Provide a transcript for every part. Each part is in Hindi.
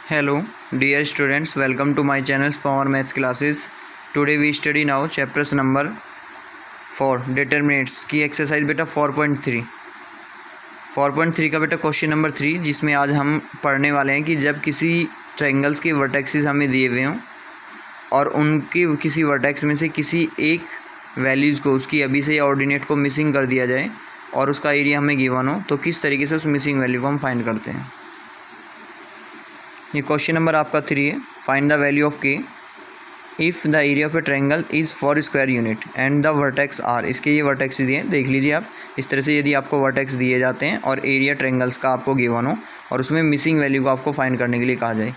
Hello, dear students. Welcome to my channel's Power Maths classes. Today we study now chapters number 4 determinants की एक्सरसाइज बेटा 4.3 का बेटा क्वेश्चन नंबर 3, जिसमें आज हम पढ़ने वाले हैं कि जब किसी ट्रायंगल्स के वर्टेक्सेस हमें दिए हुए हों और उनके किसी वर्टेक्स में से किसी एक वैल्यूज़ को उसकी अभी से ऑर्डिनेट को मिसिंग कर दिया जाए और उसका एरिया हमें गिवन हो, तो किस तरीके से उस मिसिंग वैल्यू को हम फाइंड करते हैं। ये क्वेश्चन नंबर आपका 3 है। Find the value of k if the area of a triangle is 4 square unit and the vertex are. इसके ये वर्टेक्स दिए हैं, देख लीजिए आप। इस तरह से यदि आपको वर्टेक्स दिए जाते हैं और एरिया ट्रायंगल्स का आपको गिवन हो और उसमें मिसिंग वैल्यू को आपको फाइंड करने के लिए कहा जाए,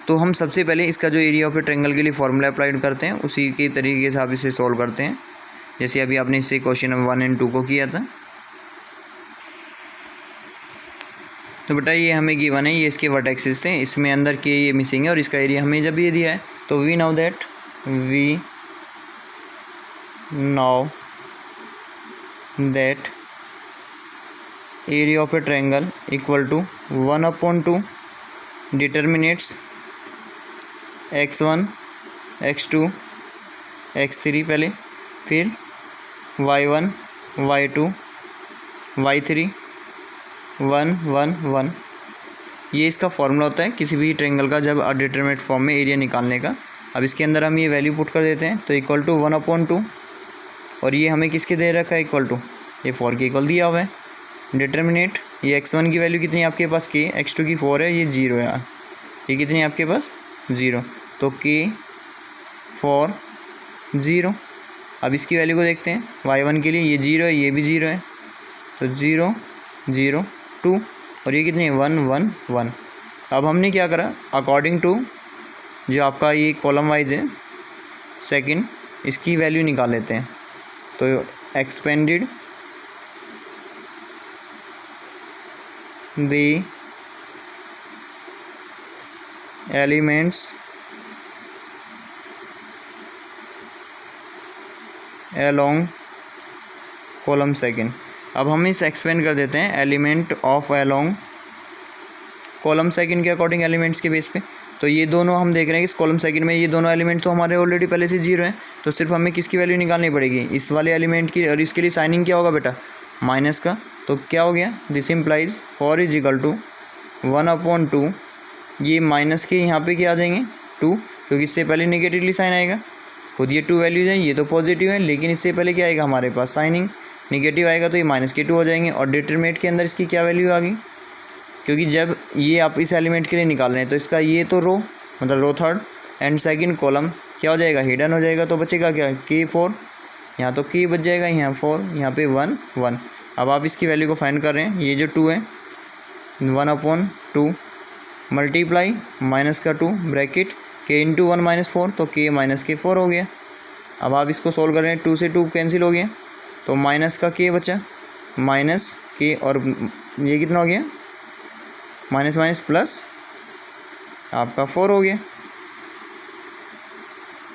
तो हम सबसे पहले इसका जो एरिया ऑफ ए ट्रायंगल के लिए फॉर्मूला अप्लाइड करते हैं, उसी के तरीके से आप इसे सॉल्व करते हैं जैसे अभी आपने इससे क्वेश्चन नंबर 1 और 2 को किया था। तो बेटा ये हमें गिवन है, ये इसके वर्टेक्सेस थे, इसमें अंदर के ये मिसिंग है और इसका एरिया हमें जब ये दिया है तो we now that area of a triangle equal to 1/2 determinants x1 x2 x3 पहले, फिर y1 y2 y3 1 1 1। ये इसका फॉर्मूला होता है किसी भी ट्रायंगल का जब अनडिटरमिनेट फॉर्म में एरिया निकालने का। अब इसके अंदर हम ये वैल्यू पुट कर देते हैं, तो इक्वल टू 1/2 और ये हमें किसके दे रखा है, इक्वल टू ये 4 के इक्वल दिया हुआ है। डिटर्मिनेट ये x1 की वैल्यू कितनी है आपके पास k, x2 की 4 है, ये 0 है, ये कितनी है आपके पास 0, तो k 4 0। अब इसकी वैल्यू को देखते हैं, y1 के लिए ये 0 है, ये भी 0 है, तो 0 0 2 और ये कितनी है 1 1 1। अब हमने क्या करा, अकॉर्डिंग टू जो आपका ये कॉलम वाइज है सेकंड, इसकी वैल्यू निकाल लेते हैं। तो expanded the elements along column second. अब हम इस एक्सपेंड कर देते हैं element of along column second के अकॉर्डिंग एलिमेंट्स के बेस पे। तो ये दोनों हम देख रहे हैं कि इस कॉलम सेकंड में ये दोनों एलिमेंट तो हमारे ऑलरेडी पहले से 0 हैं, तो सिर्फ हमें किसकी वैल्यू निकालनी पड़ेगी, इस वाले एलिमेंट की। और इसके लिए साइनिंग क्या होगा बेटा, माइनस का। तो क्या हो गया, this implies 4 is equal to 1/2। ये माइनस के यहाँ पे क्या आ जाएंगे 2, क्योंकि इससे पहले निगेटिवली साइन आएगा। खुद ये 2 वैल्यूज हैं, ये तो पॉजिटिव है, लेकिन इससे पहले क्या आएगा हमारे पास साइनिंग, निगेटिव आएगा तो ये माइनस के 2 हो जाएंगे। और डिटरमिनेंट के अंदर इसकी क्या वैल्यू आ गई, क्योंकि जब ये आप इस एलिमेंट के लिए निकाल रहे हैं तो इसका ये तो रो मतलब row third and second column क्या हो जाएगा, हिडन हो जाएगा। तो बचेगा क्या k4, यहाँ तो k बच जाएगा, यहाँ 4, यहाँ पे 1 1। अब आप इसकी वैल्यू को फाइंड कर रहे हैं, ये जो 2 है 1/2 मल्टीप्लाई माइनस का 2 ब्रैकेट k इंटू 1 - 4, तो k माइनस के 4 हो गया। अब आप इसको सोल्व कर रहे हैं, 2 से 2 कैंसिल हो गया, तो माइनस का k बचा, माइनस k और ये कितना हो गया माइनस माइनस प्लस आपका 4 हो गया।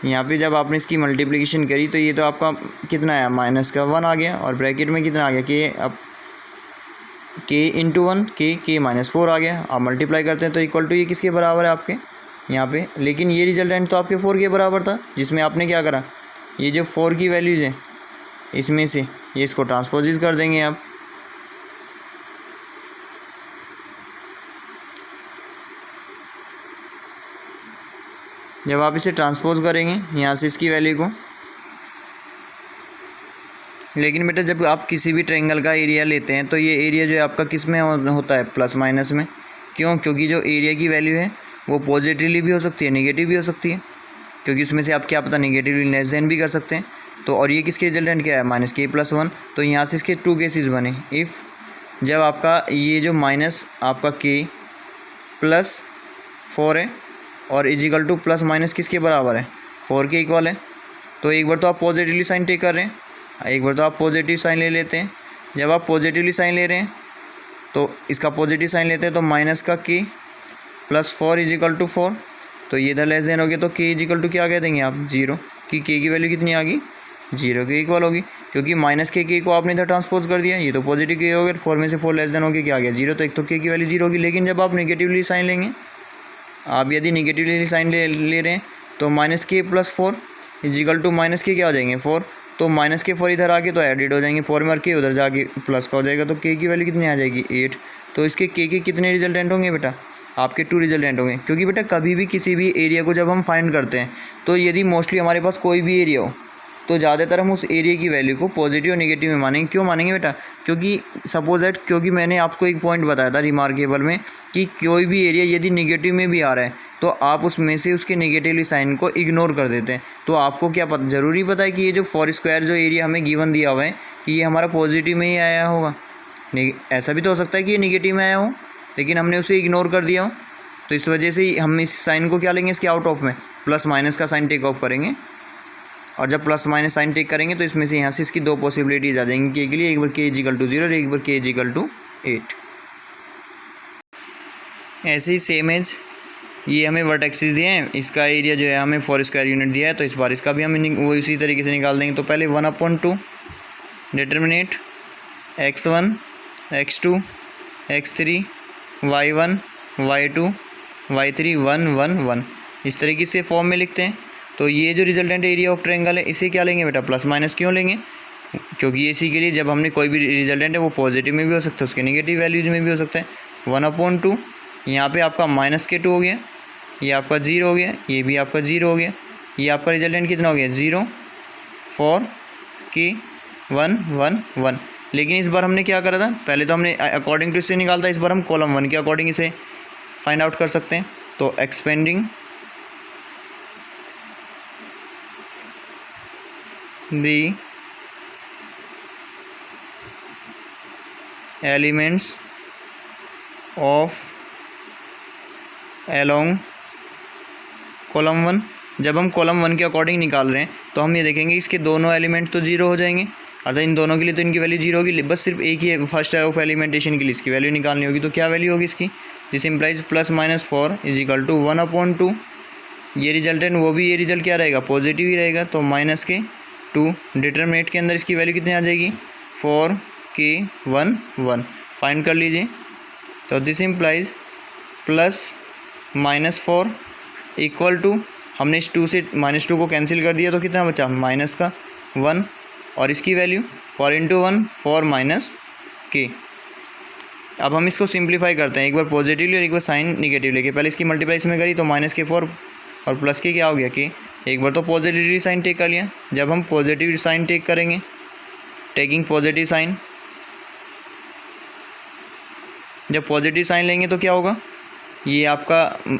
यहाँ पे जब आपने इसकी मल्टीप्लिकेशन करी तो ये तो आपका कितना आया, माइनस का 1 आ गया, और ब्रैकेट में कितना आ गया k, अब k इंटू 1 k -4 आ गया। आप मल्टीप्लाई करते हैं तो इक्वल टू ये किसके बराबर है आपके यहाँ पे, लेकिन ये रिजल्टेंट तो आपके 4 के बराबर था, जिसमें आपने क्या करा, ये जो 4 की वैल्यूज़ हैं इसमें से ये इसको ट्रांसपोजिज कर देंगे आप। जब आप इसे ट्रांसपोज करेंगे यहाँ से इसकी वैल्यू को, लेकिन बेटा जब आप किसी भी ट्रायंगल का एरिया लेते हैं तो ये एरिया जो है आपका किस में होता है, प्लस माइनस में। क्यों, क्योंकि जो एरिया की वैल्यू है वो पॉजिटिवली भी हो सकती है, नेगेटिव भी हो सकती है, क्योंकि उसमें से आप क्या पता नेगेटिवली लेस देन भी कर सकते हैं। तो और ये किसके रिजल्टेंट क्या है, माइनस k + 1। तो यहाँ से इसके 2 केसेस बने। इफ़ जब आपका ये जो माइनस आपका k + 4 है और इजिकल टू प्लस माइनस किसके बराबर है, 4 के इक्वल है, तो एक बार तो आप पॉजिटिवली साइन टेक कर रहे हैं, एक बार तो आप पॉजिटिव साइन ले लेते हैं। जब आप पॉजिटिवली साइन ले रहे हैं तो इसका पॉजिटिव साइन लेते हैं, तो माइनस का k + 4 इजिकल टू 4, तो ये इधर लेस देन हो गया, तो k इजिकल टू क्या कह देंगे आप 0, कि k की वैल्यू कितनी आ गई 0 के इक्वल होगी, क्योंकि माइनस के को आपने इधर ट्रांसपोज कर दिया, ये तो पॉजिटिव के हो गया, 4 में से 4 लेस देन हो गया, क्या आ गया 0, तो एक तो k की वैल्यू 0 होगी। लेकिन जब आप नेगेटिवली साइन लेंगे आप यदि निगेटिवली साइन ले रहे हैं तो माइनस के प्लस 4 इजिकल टू माइनस के क्या हो जाएंगे 4, तो माइनस के 4 इधर आके तो एडिड हो जाएंगे, 4 मार के उधर जाके प्लस का हो जाएगा, तो के की वैल्यू कितनी आ जाएगी 8। तो इसके के कितने रिजल्टेंट होंगे बेटा, आपके 2 रिजल्टेंट होंगे। क्योंकि बेटा कभी भी किसी भी एरिया को जब हम फाइंड करते हैं तो यदि मोस्टली हमारे पास कोई भी एरिया हो तो ज़्यादातर हम उस एरिया की वैल्यू को पॉजिटिव और नेगेटिव में मानेंगे। क्यों मानेंगे बेटा, क्योंकि सपोज दैट, क्योंकि मैंने आपको एक पॉइंट बताया था रिमार्केबल में कि कोई भी एरिया यदि नेगेटिव में भी आ रहा है तो आप उसमें से उसके नेगेटिवली साइन को इग्नोर कर देते हैं। तो आपको क्या पता, ज़रूरी पता है कि ये जो 4 स्क्वायर जो एरिया हमें गिवन दिया हुआ है कि ये हमारा पॉजिटिव में ही आया होगा। ऐसा भी तो हो सकता है कि ये नेगेटिव में आया हो लेकिन हमने उसे इग्नोर कर दिया हो, तो इस वजह से हम इस साइन को क्या लेंगे, इसके आउट ऑफ में प्लस माइनस का साइन टेक ऑफ करेंगे। और जब प्लस माइनस साइन टेक करेंगे तो इसमें से यहाँ से इसकी 2 पॉसिबिलिटीज़ आ जाएंगी के लिए, एक बार के इजिकल टू 0 और एक बार के इजिकल टू 8। ऐसे ही सेम एज ये हमें वर्टेक्सेस दिए हैं, इसका एरिया जो है हमें 4 स्क्वायर यूनिट दिया है, तो इस बार इसका भी हम वो इसी तरीके से निकाल देंगे। तो पहले 1/2 determinate x1 x2 x3 y1 y2 y3 1 1 1 इस तरीके से फॉर्म में लिखते हैं। तो ये जो रिजल्टेंट एरिया ऑफ ट्रायंगल है इसे क्या लेंगे बेटा, प्लस माइनस क्यों लेंगे, क्योंकि ये इसी के लिए जब हमने कोई भी रिजल्टेंट है वो पॉजिटिव में भी हो सकता है, उसके नेगेटिव वैल्यूज में भी हो सकता है। 1/2 यहाँ पे आपका -2 हो गया, ये आपका 0 हो गया, ये भी आपका 0 हो गया, ये आपका रिजल्टेंट कितना हो गया 0 4 के 1 1 1। लेकिन इस बार हमने क्या करा था, पहले तो हमने अकॉर्डिंग टू इससे निकालता, इस बार हम कॉलम 1 के अकॉर्डिंग इसे फाइंड आउट कर सकते हैं। तो expanding the elements of along column 1, जब हम कॉलम 1 के अकॉर्डिंग निकाल रहे हैं तो हम ये देखेंगे इसके दोनों एलिमेंट तो 0 हो जाएंगे, अर्थात इन दोनों के लिए तो इनकी वैल्यू 0 होगी, बस सिर्फ एक ही फर्स्ट ऑफ एलिमेंटेशन के लिए इसकी वैल्यू निकालनी होगी। तो क्या वैल्यू होगी इसकी, दिस इम्प्लाइज +-4 इजिकल टू 1/2। ये रिजल्टेंट वो भी ये रिजल्ट क्या रहेगा, पॉजिटिव ही रहेगा, तो -2 डिटरमिनेट के अंदर इसकी वैल्यू कितनी आ जाएगी 4 के 1 1 फाइंड कर लीजिए। तो दिस इम्प्लाइज +-4 इक्वल टू, हमने इस 2 से -2 को कैंसिल कर दिया तो कितना बचा -1 और इसकी वैल्यू 4 × 1 4 - k। अब हम इसको सिंप्लीफाई करते हैं, एक बार पॉजिटिवली और एक बार साइन निगेटिव लेके, पहले इसकी मल्टीप्लाई इसमें करी तो -4 और प्लस के क्या हो गया के। एक बार तो पॉजिटिव साइन टेक कर लिया, जब हम पॉजिटिव साइन टेक करेंगे, टेकिंग पॉजिटिव साइन, जब पॉजिटिव साइन लेंगे तो क्या होगा, ये आपका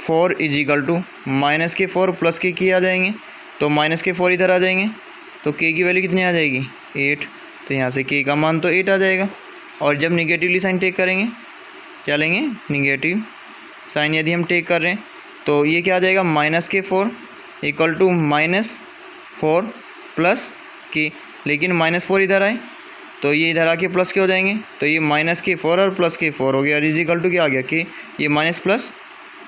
4 इजिकल टू -4 प्लस के आ जाएंगे, तो -4 इधर आ जाएंगे, तो के की वैल्यू कितनी आ जाएगी 8, तो यहाँ से के का मान तो 8 आ जाएगा। और जब निगेटिवली साइन टेक करेंगे, क्या लेंगे निगेटिव साइन यदि हम टेक कर रहे हैं तो ये क्या आ जाएगा -4 इक्वल टू -4 प्लस के, लेकिन -4 इधर आए तो ये इधर आके प्लस के हो जाएंगे, तो ये -4 और +4 हो गया और इजिकल टू क्या आ गया के, ये माइनस प्लस,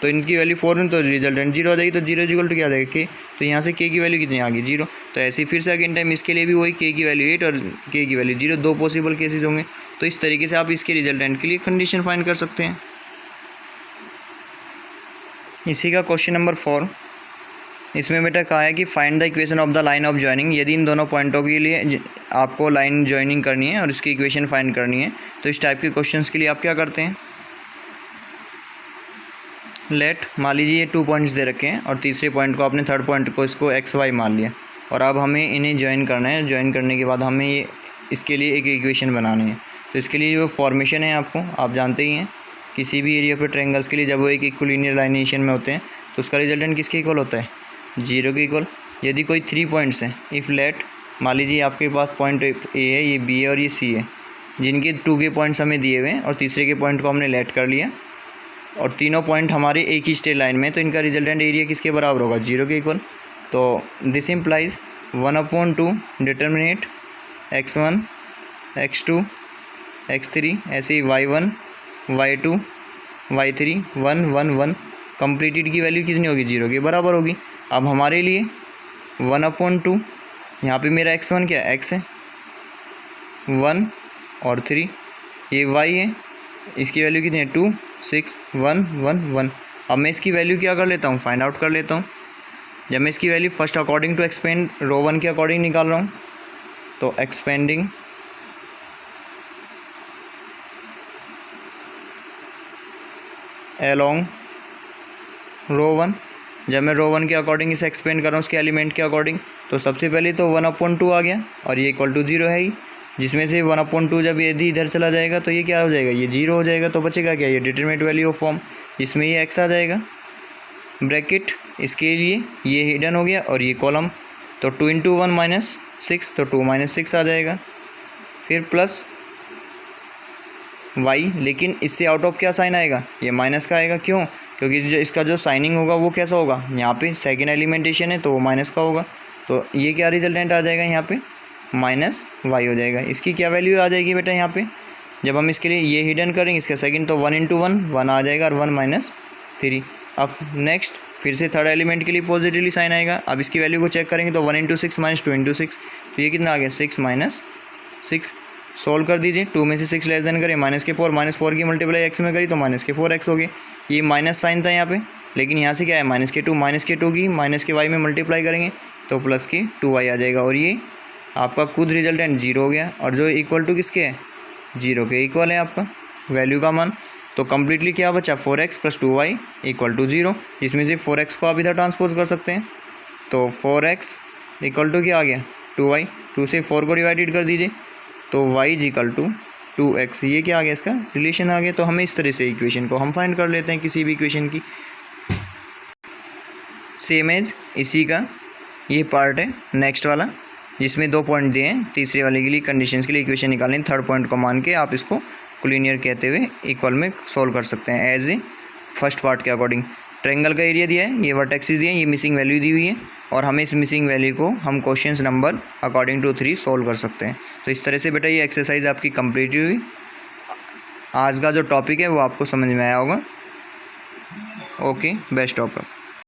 तो इनकी वैल्यू 4 है तो रिजल्टेंट 0 हो जाएगी, तो 0 इजिकल टू क्या आ जाएगा के, तो यहाँ से के की वैल्यू कितनी आ गई 0। तो ऐसे फिर से अगेन टाइम इसके लिए भी वही के की वैल्यू 8 और के की वैल्यू 0, 2 पॉसिबल केसेस होंगे। तो इस तरीके से आप इसके रिजल्टेंट के लिए कंडीशन फाइंड कर सकते हैं। इसी का क्वेश्चन नंबर 4, इसमें बेटा कहा है कि find the equation of the line of joining. यदि इन दोनों पॉइंटों के लिए आपको लाइन जॉइनिंग करनी है और इसकी इक्वेशन फाइंड करनी है, तो इस टाइप के क्वेश्चंस के लिए आप क्या करते हैं, लेट, मान लीजिए ये 2 पॉइंट्स दे रखे हैं और तीसरे पॉइंट को आपने थर्ड पॉइंट को इसको XY मान लिया और अब हमें इन्हें ज्वाइन करना है। ज्वाइन करने के बाद हमें ये इसके लिए एक इक्वेशन बनानी है। तो इसके लिए जो फॉर्मेशन है आपको आप जानते ही हैं, किसी भी एरिया पर ट्रायंगल्स के लिए जब वो एक इक्विलिनियर लाइनेशन में होते हैं तो उसका रिजल्टेंट किसके इक्वल होता है, 0 के इक्वल। यदि कोई 3 पॉइंट्स हैं, इफ़ लेट, मान लीजिए आपके पास पॉइंट ए है, ये बी है और ये सी है, जिनके 2 के पॉइंट्स हमें दिए हुए हैं और तीसरे के पॉइंट को हमने लेट कर लिया और तीनों पॉइंट हमारे एक ही स्ट्रेट लाइन में, तो इनका रिजल्टेंट एरिया किसके बराबर होगा, 0 के इक्वल। तो this implies 1/2 determinate x1 x2 x3, ऐसे ही y1 y2 y3 1 1 1 कंप्लीटेड की वैल्यू कितनी होगी, 0 के बराबर होगी। अब हमारे लिए 1/2, यहाँ पे मेरा x1 क्या है, x है, 1 और 3, ये y है, इसकी वैल्यू कितनी है 2 6 1 1 1, अब मैं इसकी वैल्यू क्या कर लेता हूँ, फाइंड आउट कर लेता हूँ। जब मैं इसकी value first according to expand row 1 के अकॉर्डिंग निकाल रहा हूँ, तो एक्सपेंडिंग अलोंग रो 1, जब मैं रो 1 के अकॉर्डिंग इसे एक्सपेंड कर रहा हूँ उसके एलिमेंट के अकॉर्डिंग, तो सबसे पहले तो 1/2 आ गया और ये इक्वल टू 0 है ही, जिसमें से 1/2 जब यदि इधर चला जाएगा तो ये क्या हो जाएगा, ये 0 हो जाएगा। तो बचेगा क्या, ये डिटरमिनेंट वैल्यू ऑफ फॉर्म, इसमें ये x आ जाएगा ब्रैकेट, इसके लिए ये हिडन हो गया और ये कॉलम, तो 2 × 1 - 6, तो 2 - 6 आ जाएगा। फिर प्लस y, लेकिन इससे आउट ऑफ क्या साइन आएगा, ये माइनस का आएगा। क्यों, क्योंकि जो इसका जो साइनिंग होगा वो कैसा होगा, यहाँ पे सेकेंड एलिमेंटेशन है तो वो माइनस का होगा, तो ये क्या रिजल्टेंट आ जाएगा यहाँ पे, -y हो जाएगा। इसकी क्या वैल्यू आ जाएगी बेटा यहाँ पे, जब हम इसके लिए ये हिडन करेंगे इसका सेकंड, तो 1 × 1 आ जाएगा और 1 - 3। अब नेक्स्ट फिर से थर्ड एलिमेंट के लिए पॉजिटिवली साइन आएगा। अब इसकी वैल्यू को चेक करेंगे तो 1 × 6 - 2 × 6, तो ये कितना आ गया, 6 - 6। सोल्व कर दीजिए, 2 में से 6 लेस देन करें, -4 की मल्टीप्लाई x में करी तो -4x हो गई। ये माइनस साइन था यहाँ पे, लेकिन यहाँ से क्या है, -2 की -y में मल्टीप्लाई करेंगे तो +2y आ जाएगा, और ये आपका खुद रिजल्टेंट 0 हो गया, और जो इक्वल टू किसके है, 0 के इक्वल है आपका वैल्यू का मान। तो कम्प्लीटली क्या बचा, 4x + 2y = 0, इसमें से 4x को आप इधर ट्रांसपोज कर सकते हैं, तो 4x = क्या आ गया, 2y, 2 से 4 को डिवाइडेड कर दीजिए तो y = 2x, ये क्या आ गया, इसका रिलेशन आ गया। तो हमें इस तरह से इक्वेशन को हम फाइंड कर लेते हैं किसी भी इक्वेशन की। सेम एज इसी का ये पार्ट है नेक्स्ट वाला, जिसमें 2 पॉइंट दिए हैं, तीसरे वाले के लिए कंडीशंस के लिए इक्वेशन निकालें, थर्ड पॉइंट को मान के आप इसको कोलिनियर कहते हुए इक्वल में सोल्व कर सकते हैं एज ए फर्स्ट पार्ट के अकॉर्डिंग। ट्रायंगल का एरिया दिया है, ये वर्टेक्सेस दिए हैं, ये मिसिंग वैल्यू दी हुई है, और हमें इस मिसिंग वैल्यू को हम questions number according to 3 solve कर सकते हैं। तो इस तरह से बेटा ये एक्सरसाइज आपकी कंप्लीट हुई। आज का जो टॉपिक है वो आपको समझ में आया होगा। Okay, best of luck.